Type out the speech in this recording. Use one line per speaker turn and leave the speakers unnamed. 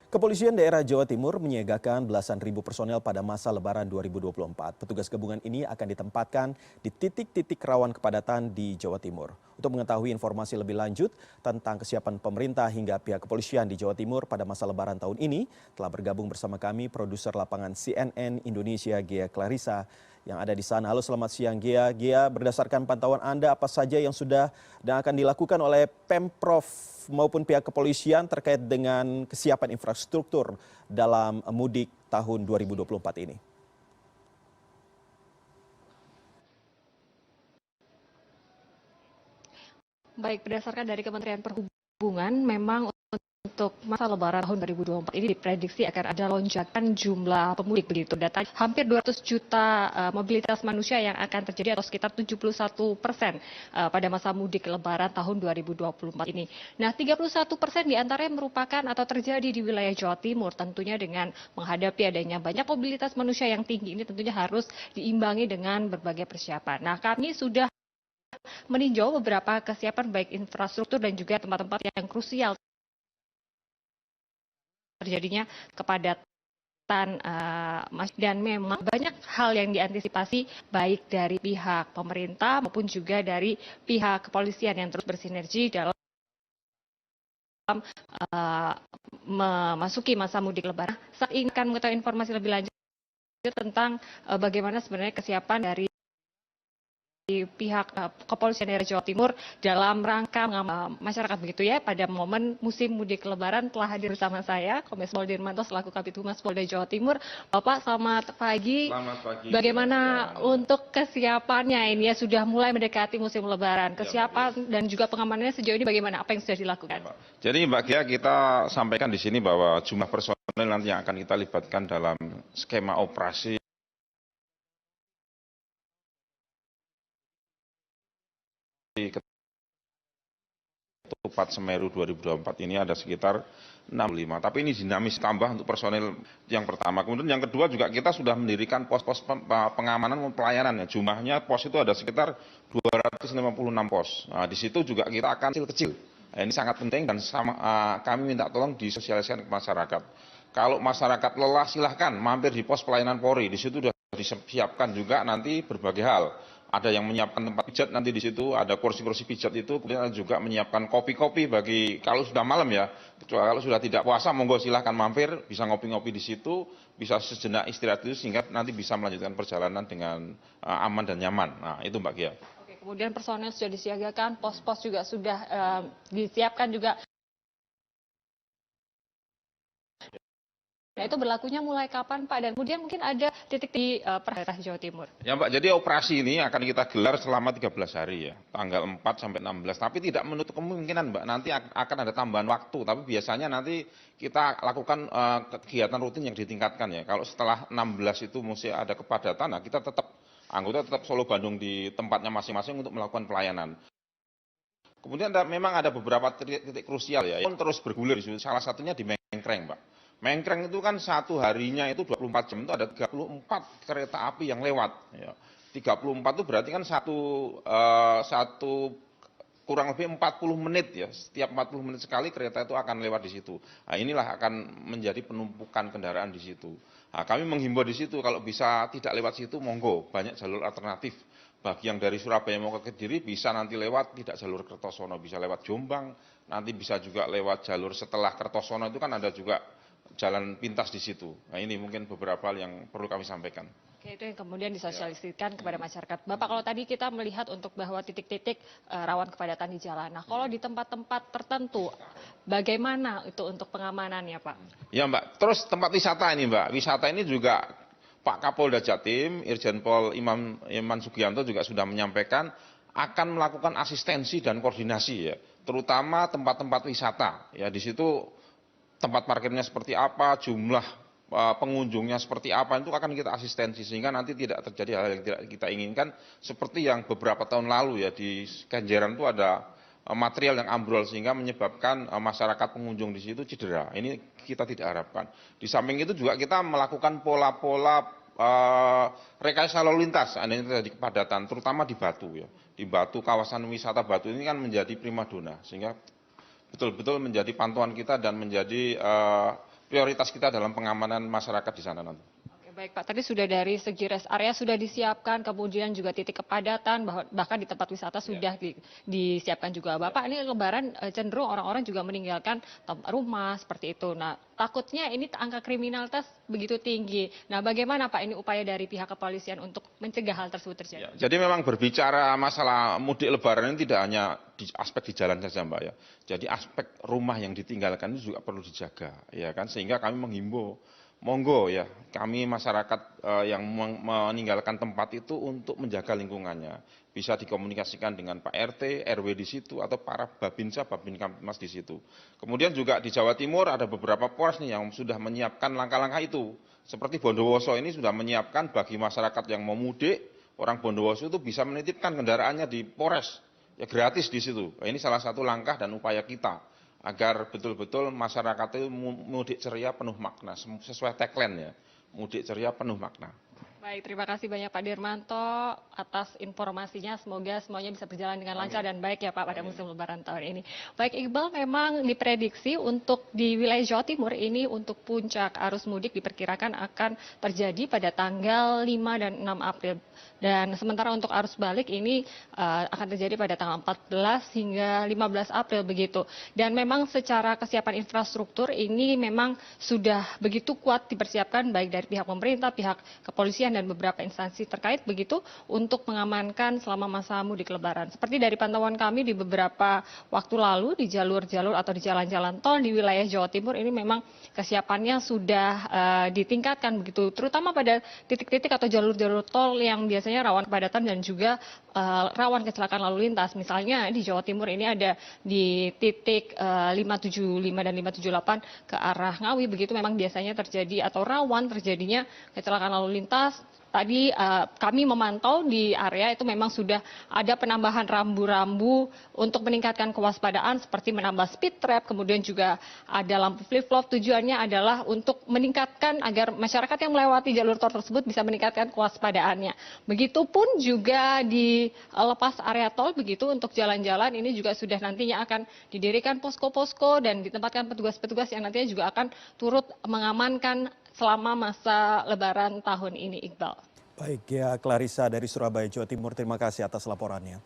Kepolisian daerah Jawa Timur menyiagakan belasan ribu personel pada masa Lebaran 2024. Petugas gabungan ini akan ditempatkan di titik-titik rawan kepadatan di Jawa Timur. Untuk mengetahui informasi lebih lanjut tentang kesiapan pemerintah hingga pihak kepolisian di Jawa Timur pada masa Lebaran tahun ini, telah bergabung bersama kami produser lapangan CNN Indonesia Ghea Clarissa yang ada di sana. Halo, selamat siang Ghea. Ghea, berdasarkan pantauan Anda, apa saja yang sudah dan akan dilakukan oleh Pemprov maupun pihak kepolisian terkait dengan kesiapan infrastruktur dalam mudik tahun 2024 ini?
Baik, berdasarkan dari Kementerian Perhubungan, memang untuk masa Lebaran tahun 2024 ini diprediksi akan ada lonjakan jumlah pemudik begitu. Data hampir 200 juta mobilitas manusia yang akan terjadi atau sekitar 71% pada masa mudik Lebaran tahun 2024 ini. Nah, 31% diantaranya merupakan atau terjadi di wilayah Jawa Timur, tentunya dengan menghadapi adanya banyak mobilitas manusia yang tinggi ini tentunya harus diimbangi dengan berbagai persiapan. Nah, kami sudah meninjau beberapa kesiapan baik infrastruktur dan juga tempat-tempat yang krusial terjadinya kepadatan dan memang banyak hal yang diantisipasi baik dari pihak pemerintah maupun juga dari pihak kepolisian yang terus bersinergi dalam memasuki masa mudik Lebaran. Saat ini akan mengetahui informasi lebih lanjut tentang bagaimana sebenarnya kesiapan dari pihak kepolisian daerah Jawa Timur dalam rangka masyarakat begitu ya pada momen musim mudik Lebaran. Telah hadir bersama saya Kombes Pol Dirmanto selaku Kabid Humas Polda Jawa Timur. Bapak, selamat pagi.
Selamat pagi.
Bagaimana untuk kesiapannya ini ya, sudah mulai mendekati musim Lebaran. Kesiapan dan juga pengamanannya sejauh ini bagaimana? Apa yang sudah dilakukan?
Jadi Mbak Ghea, kita sampaikan di sini bahwa jumlah personel nanti yang akan kita libatkan dalam skema operasi Ketupat Semeru 2024 ini ada sekitar 65. Tapi ini dinamis tambah untuk personel yang pertama. Kemudian yang kedua juga kita sudah mendirikan pos-pos pengamanan dan pelayanan. Jumlahnya pos itu ada sekitar 256 pos. Nah, di situ juga kita akan kecil-kecil. Nah, ini sangat penting dan kami minta tolong disosialisasikan ke masyarakat. Kalau masyarakat lelah silahkan mampir di pos pelayanan Polri. Di situ sudah disiapkan juga nanti berbagai hal. Ada yang menyiapkan tempat pijat nanti di situ, ada kursi-kursi pijat itu, kemudian juga menyiapkan kopi-kopi bagi kalau sudah malam ya, kalau sudah tidak puasa monggo silahkan mampir, bisa ngopi-ngopi di situ, bisa sejenak istirahat itu sehingga nanti bisa melanjutkan perjalanan dengan aman dan nyaman. Nah itu Mbak Ghea.
Oke, kemudian personel sudah disiagakan, pos-pos juga sudah disiapkan juga. Nah, itu berlakunya mulai kapan Pak? Dan kemudian mungkin ada titik di daerah Jawa Timur.
Ya Mbak, jadi operasi ini akan kita gelar selama 13 hari ya, tanggal 4 sampai 16. Tapi tidak menutup kemungkinan Mbak, nanti akan ada tambahan waktu. Tapi biasanya nanti kita lakukan kegiatan rutin yang ditingkatkan ya. Kalau setelah 16 itu mesti ada kepadatan, nah kita anggota tetap Solo Bandung di tempatnya masing-masing untuk melakukan pelayanan. Kemudian memang ada beberapa titik krusial ya, yang terus bergulir. Salah satunya di Mengkreng Mbak. Mengkreng itu kan satu harinya itu 24 jam itu ada 34 kereta api yang lewat. Ya. 34 itu berarti kan satu kurang lebih 40 menit ya. Setiap 40 menit sekali kereta itu akan lewat di situ. Nah, inilah akan menjadi penumpukan kendaraan di situ. Nah, kami menghimbau di situ kalau bisa tidak lewat situ monggo, banyak jalur alternatif. Bagi yang dari Surabaya mau ke Kediri bisa nanti lewat tidak jalur Kertosono, bisa lewat Jombang, nanti bisa juga lewat jalur setelah Kertosono itu kan ada juga jalan pintas di situ. Nah ini mungkin beberapa hal yang perlu kami sampaikan.
Oke, itu yang kemudian disosialisasikan kepada masyarakat. Bapak, kalau tadi kita melihat untuk bahwa titik-titik rawan kepadatan di jalan. Nah, kalau di tempat-tempat tertentu, bagaimana itu untuk pengamanannya Pak?
Ya Mbak, terus tempat wisata ini Mbak. Wisata ini juga Pak Kapolda Jatim, Irjen Pol Iman Sugianto juga sudah menyampaikan akan melakukan asistensi dan koordinasi ya. Terutama tempat-tempat wisata. Ya di situ tempat parkirnya seperti apa, jumlah pengunjungnya seperti apa, itu akan kita asistensi sehingga nanti tidak terjadi hal yang tidak kita inginkan seperti yang beberapa tahun lalu ya di Kenjeran itu ada material yang ambrol sehingga menyebabkan masyarakat pengunjung di situ cedera. Ini kita tidak harapkan. Di samping itu juga kita melakukan pola-pola rekayasa lalu lintas adanya di kepadatan terutama di Batu ya. Di Batu, kawasan wisata Batu ini kan menjadi primadona sehingga betul-betul menjadi pantauan kita dan menjadi prioritas kita dalam pengamanan masyarakat di sana nanti.
Oke, baik Pak, tadi sudah dari segi rest area sudah disiapkan, kemudian juga titik kepadatan, bahkan di tempat wisata sudah disiapkan juga. Bapak, ini Lebaran cenderung orang-orang juga meninggalkan rumah seperti itu. Nah, takutnya ini angka kriminalitas begitu tinggi. Nah, bagaimana Pak ini upaya dari pihak kepolisian untuk mencegah hal tersebut terjadi?
Ya, jadi memang berbicara masalah mudik Lebaran ini tidak hanya di aspek di jalan saja, Mbak ya. Jadi aspek rumah yang ditinggalkan itu juga perlu dijaga, ya kan. Sehingga kami menghimbau, monggo ya, kami masyarakat yang meninggalkan tempat itu untuk menjaga lingkungannya. Bisa dikomunikasikan dengan Pak RT, RW di situ, atau para Babinsa, Babinkamtibmas di situ. Kemudian juga di Jawa Timur ada beberapa Polres nih yang sudah menyiapkan langkah-langkah itu. Seperti Bondowoso ini sudah menyiapkan bagi masyarakat yang mau mudik, orang Bondowoso itu bisa menitipkan kendaraannya di Polres. Ya gratis di situ. Ini salah satu langkah dan upaya kita agar betul-betul masyarakat itu mudik ceria penuh makna, sesuai tagline ya, mudik ceria penuh makna.
Baik, terima kasih banyak Pak Dirmanto atas informasinya. Semoga semuanya bisa berjalan dengan lancar dan baik ya Pak pada musim Lebaran tahun ini. Baik Iqbal, memang diprediksi untuk di wilayah Jawa Timur ini untuk puncak arus mudik diperkirakan akan terjadi pada tanggal 5 dan 6 April. Dan sementara untuk arus balik ini akan terjadi pada tanggal 14 hingga 15 April begitu. Dan memang secara kesiapan infrastruktur ini memang sudah begitu kuat dipersiapkan baik dari pihak pemerintah, pihak kepolisian dan beberapa instansi terkait begitu untuk mengamankan selama masa mudik Lebaran. Seperti dari pantauan kami di beberapa waktu lalu di jalur-jalur atau di jalan-jalan tol di wilayah Jawa Timur ini memang kesiapannya sudah ditingkatkan begitu, terutama pada titik-titik atau jalur-jalur tol yang biasanya rawan kepadatan dan juga rawan kecelakaan lalu lintas. Misalnya di Jawa Timur ini ada di titik 575 dan 578 ke arah Ngawi, begitu memang biasanya terjadi atau rawan terjadinya kecelakaan lalu lintas. Tadi kami memantau di area itu memang sudah ada penambahan rambu-rambu untuk meningkatkan kewaspadaan seperti menambah speed trap, kemudian juga ada lampu flip-flop. Tujuannya adalah untuk meningkatkan agar masyarakat yang melewati jalur tol tersebut bisa meningkatkan kewaspadaannya. Begitupun juga di lepas area tol begitu untuk jalan-jalan ini juga sudah nantinya akan didirikan posko-posko dan ditempatkan petugas-petugas yang nantinya juga akan turut mengamankan selama masa Lebaran tahun ini, Iqbal.
Baik ya, Clarissa dari Surabaya, Jawa Timur, terima kasih atas laporannya.